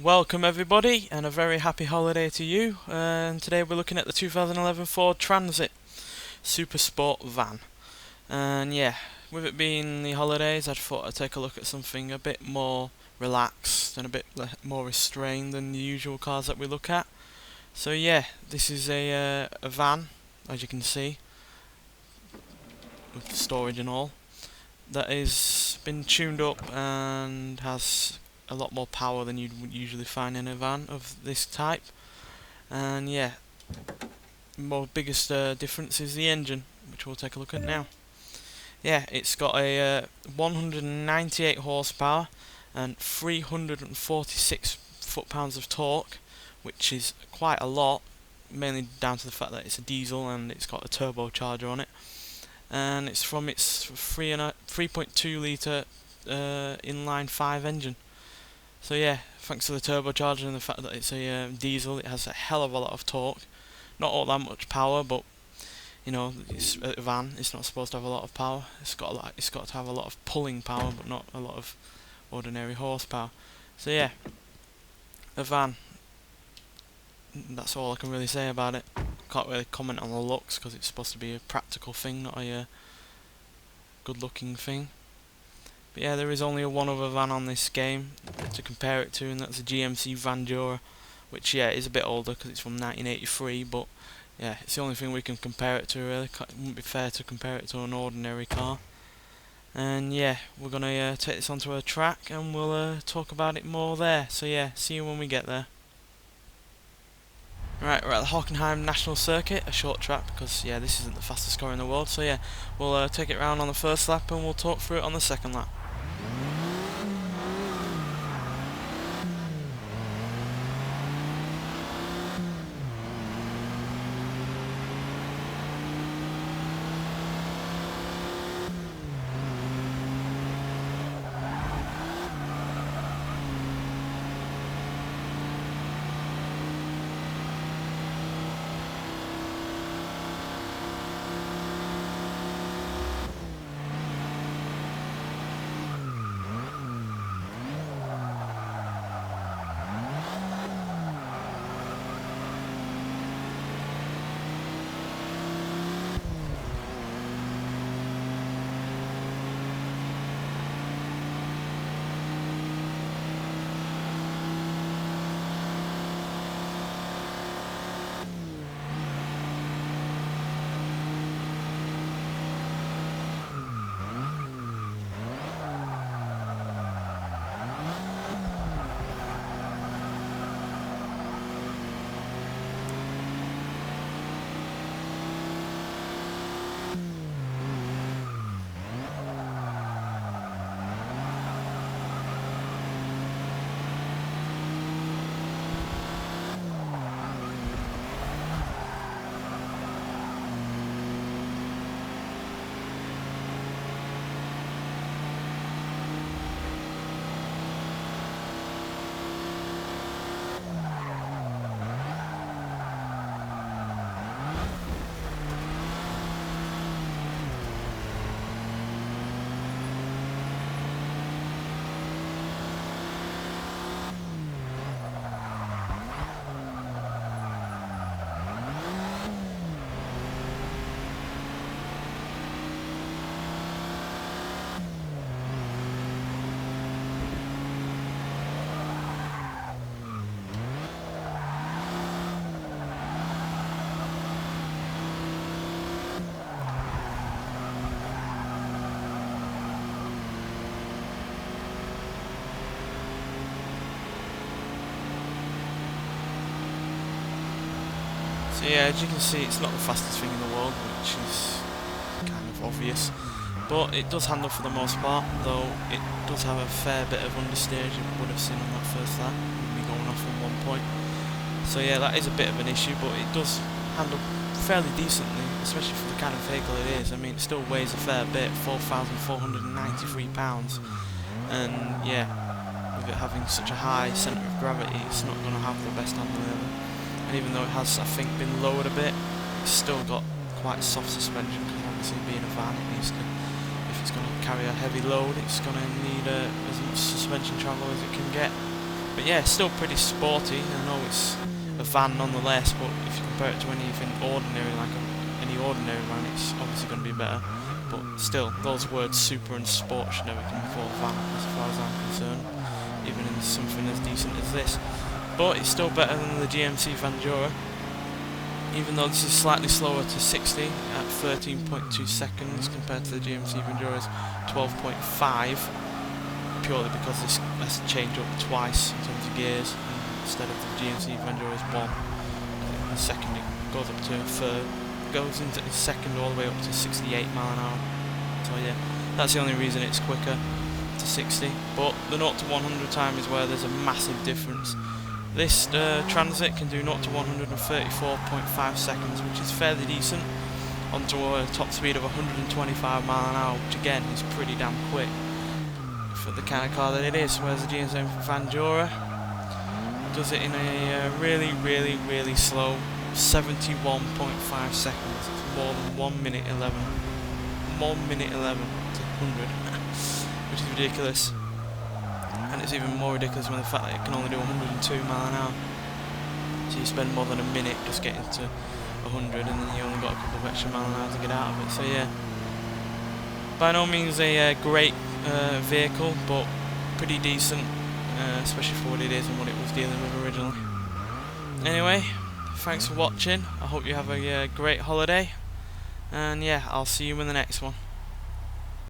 Welcome everybody and a very happy holiday to you. And today we're looking at the 2011 Ford Transit SuperSportVan. And yeah, with it being the holidays, I thought I'd take a look at something a bit more relaxed and a bit more restrained than the usual cars that we look at. So yeah, this is a van, as you can see, with storage and all, that is been tuned up and has a lot more power than you'd usually find in a van of this type. And yeah, biggest difference is the engine, which we'll take a look at now. Yeah, it's got a 198 horsepower and 346 foot-pounds of torque, which is quite a lot, mainly down to the fact that it's a diesel and it's got a turbocharger on it. And it's from its 3.2 litre inline 5 engine. So yeah, thanks to the turbocharger and the fact that it's a diesel, it has a hell of a lot of torque. Not all that much power, but you know, it's a van. It's not supposed to have a lot of power. It's got to have a lot of pulling power, but not a lot of ordinary horsepower. So yeah, a van. That's all I can really say about it. Can't really comment on the looks because it's supposed to be a practical thing, not a good-looking thing. But yeah, there is only one other van on this game to compare it to, and that's a GMC Vandura, which yeah is a bit older because it's from 1983. But yeah, it's the only thing we can compare it to. Really, it wouldn't be fair to compare it to an ordinary car. And yeah, we're gonna take this onto a track, and we'll talk about it more there. So yeah, see you when we get there. Right, we're at the Hockenheim National Circuit, a short track because yeah, this isn't the fastest car in the world. So yeah, we'll take it round on the first lap, and we'll talk through it on the second lap. So yeah, as you can see, it's not the fastest thing in the world, which is kind of obvious, but it does handle for the most part, though it does have a fair bit of understeer, as you would have seen on that first lap, with me going off on 1 point. So yeah, that is a bit of an issue, but it does handle fairly decently, especially for the kind of vehicle it is. I mean, it still weighs a fair bit, 4,493 pounds, and yeah, with it having such a high centre of gravity, it's not going to have the best handling ever. And even though it has, I think, been lowered a bit, it's still got quite soft suspension, because obviously being a van, it needs to, if it's going to carry a heavy load, it's going to need as much suspension travel as it can get. But But yeah, it's still pretty sporty. I know it's a van nonetheless, but if you compare it to anything ordinary, like any ordinary van, it's obviously going to be better. But still, those words super and sport should never come before van, as far as I'm concerned, even in something as decent as this. But it's still better than the GMC Vandura, even though this is slightly slower to 60 at 13.2 seconds compared to the GMC Vandura's 12.5, purely because this has to change up twice in terms of gears instead of the GMC Vandura's one. The second it goes up to a third, goes into the second all the way up to 68 mile an hour. So yeah, that's the only reason it's quicker to 60. But the 0 to 100 time is where there's a massive difference. This Transit can do 0 to 134.5 seconds, which is fairly decent, onto a top speed of 125 mile an hour, which again is pretty damn quick for the kind of car that it is. Whereas the GMC Vandura does it in a really slow 71.5 seconds. It's more than 1 minute 11. 1 minute 11 to 100, which is ridiculous. And it's even more ridiculous when the fact that it can only do 102 mile an hour. So you spend more than a minute just getting to 100, and then you only got a couple of extra mile an hour to get out of it. So yeah, by no means a great vehicle, but pretty decent, especially for what it is and what it was dealing with originally. Anyway, thanks for watching. I hope you have a great holiday, and yeah, I'll see you in the next one.